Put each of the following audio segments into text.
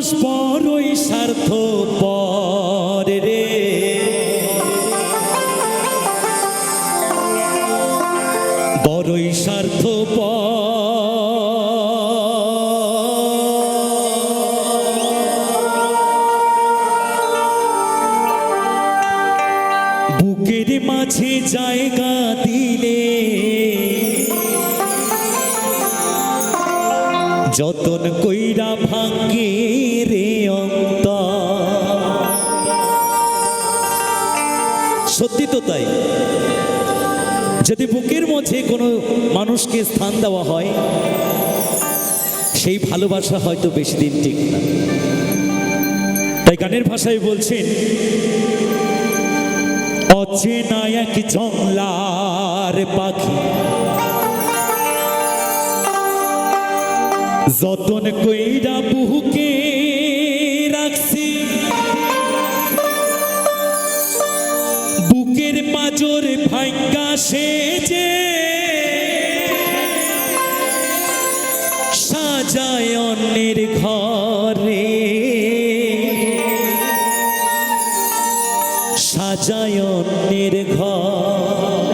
মানুষ বড়ই স্বার্থপর রে, বড়ই স্বার্থপর। বুকের মাঝে জায়গা দিলে যতন কইরা ভাঙ্গে রে অন্তর। সত্যি তো তাই, যদি বুকের মধ্যে কোনো মানুষকে স্থান দেওয়া হয়, সেই ভালোবাসা হয়তো বেশি দিন টিকে না। তাই গানের ভাষায় বলছেন, অচেনা এক জংলার পাখি যতন কইরা বুকে রাখছি, বুকের পাঁজর ভাঙ্গা সেজে সাজায় অন্যের ঘরে, সাজায় অন্যের ঘর।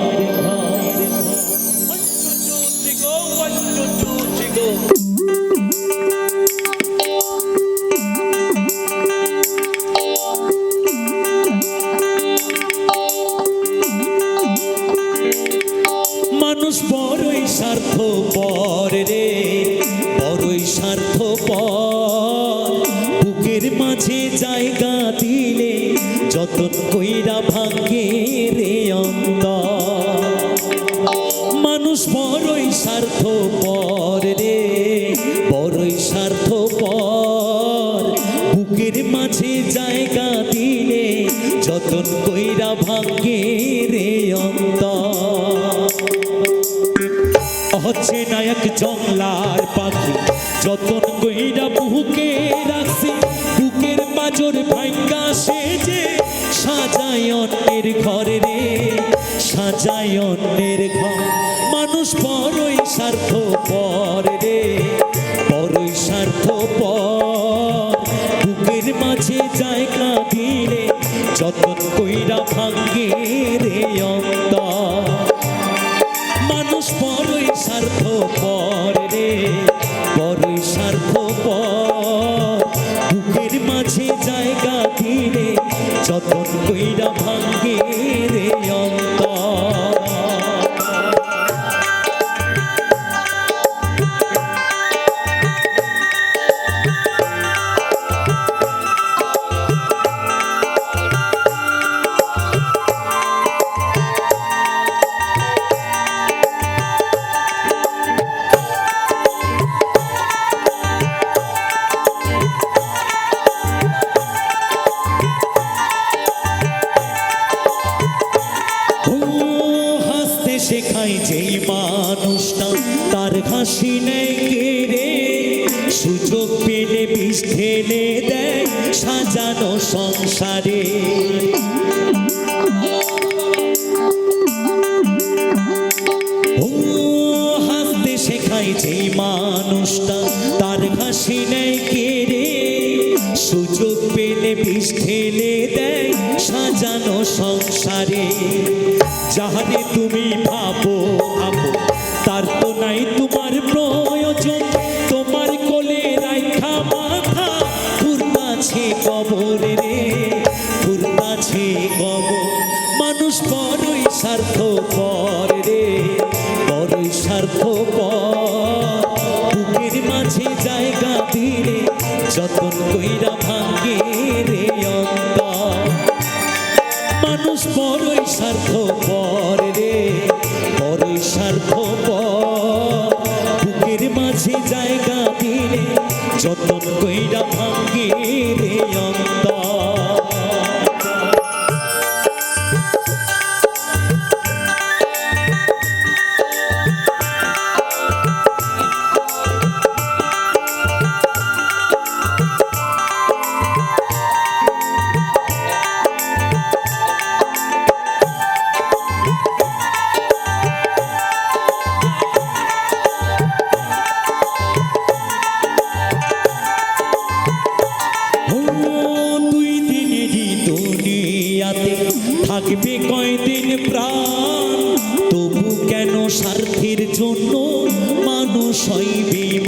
মানুষ বড়ই স্বার্থপর রে, বড়ই স্বার্থপর। বুকের মাঝে জায়গা দিলে যতন কইরা ভাঙ্গে রে অন্তর। মানুষ বড়ই স্বার্থপর রে, বড়ই স্বার্থপর। বুকের মাঝে জায়গা দিলে যতন কইরা ভাঙ্গে রে অন্তর। হচ্ছে না এক জংলার পাখি যতন কইরা বুকে রাখছি, বুকের পাঁজর ভাঙ্গা সেজে সাজায় অন্যের ঘরে রে, সাজায় অন্যের ঘর। মানুষ বড়ই স্বার্থপর রে, বড়ই স্বার্থপর। বুকের মাঝে জায়গা দিলে যতন কইরা ভাঙ্গে রে অন্তর। মানুষ বড়ই স্বার্থপর রে, বড়ই স্বার্থপর। বুকের মাঝে জায়গা দিলে যতন কইরা ভাঙ্গে রে অন্তর। শেখাই যেই মানুষটা তার হাসি নেই কেড়ে, সুযোগ পেলে বিষ ঢেলে দেয় সাজানো সংসারে। ও হাসতে শেখাই যেই মানুষটা তার হাসি নেই কেড়ে, সুযোগ পেলে বিষ ঢেলে দেয় সাজানো সংসারে। যাহারে তুমি ভাবো আপন তার তো নাই তোমার প্রয়োজন, তোমার কোলে রাইখা মাথা ঘুরতাছে কবরে রে, ঘুরতাছে কবর। মানুষ বড়ই স্বার্থপর রে, বড়ই স্বার্থপর। বুকের মাঝে জায়গা দিলে যতন কইরা ভাঙ্গে রে অন্তর। মানুষ বড়ই স্বার্থপর রে, বড়ই স্বার্থপর। বুকের মাঝে জায়গা দিলে যতন কইরা ভাঙ্গে রে অন্তর।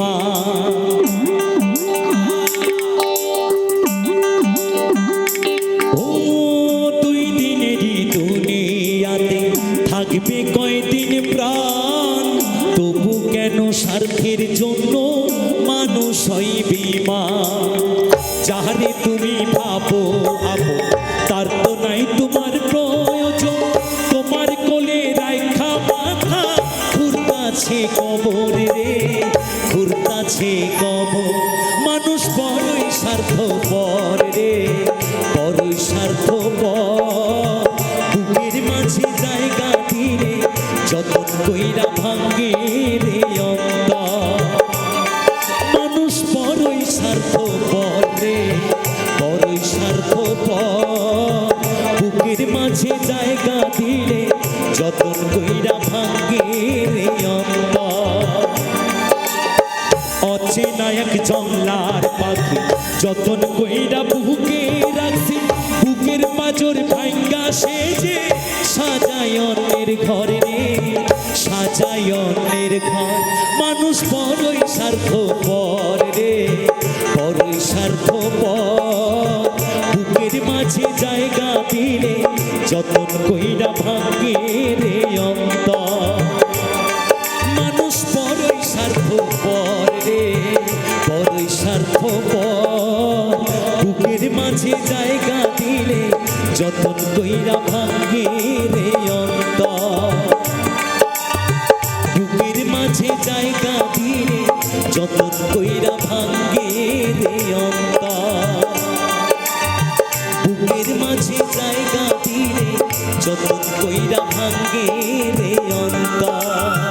বেঈমান। ও দুই দিনেরই দুনিয়াতে থাকবে কয়দিন প্রাণ, তবু কেন স্বার্থের জন্য মানুষ হয় বেঈমান। যাহারে তুমি ভাবো আপো তার তো নাই তোমার প্রয়োজন, তোমার কোলে রাইখা মাথা ঘুরতাছে কবর রে, ঘুরতাছে কবর। মানুষ বড়ই স্বার্থপর রে, বড়ই স্বার্থপর। বুকের মাঝে জায়গা দিলে যতন কইরা ভাঙ্গে রে অন্তর। মানুষ বড়ই স্বার্থপর রে, বড়ই স্বার্থপর। বুকের মাঝে জায়গা দিলে যতন কইরা ভাঙ্গে রে অন্তর। অচেনা এক জংলার পাখি যতন কইরা বুকে রাখছি, বুকের পাঁজর ভাঙ্গা সেজে সাজায় অন্যের ঘরে রে, সাজায় অন্যের ঘর। মানুষ বড়ই স্বার্থপর রে, বড়ই স্বার্থপর। বুকের মাঝে জায়গা দিলে যতন কইরা ভাঙ্গে রে অন্তর। মানুষ বড়ই স্বার্থপর রে, বড়ই স্বার্থপর। বুকের মাঝে জায়গা দিলে যতন কইরা ভাঙ্গে রে অন্তর। বুকের মাঝে জায়গা দিলে যতন কইরা ভাঙ্গে রে অন্তর। বুকের মাঝে জায়গা দিলে যতন কইরা ভাঙ্গে রে অন্তর।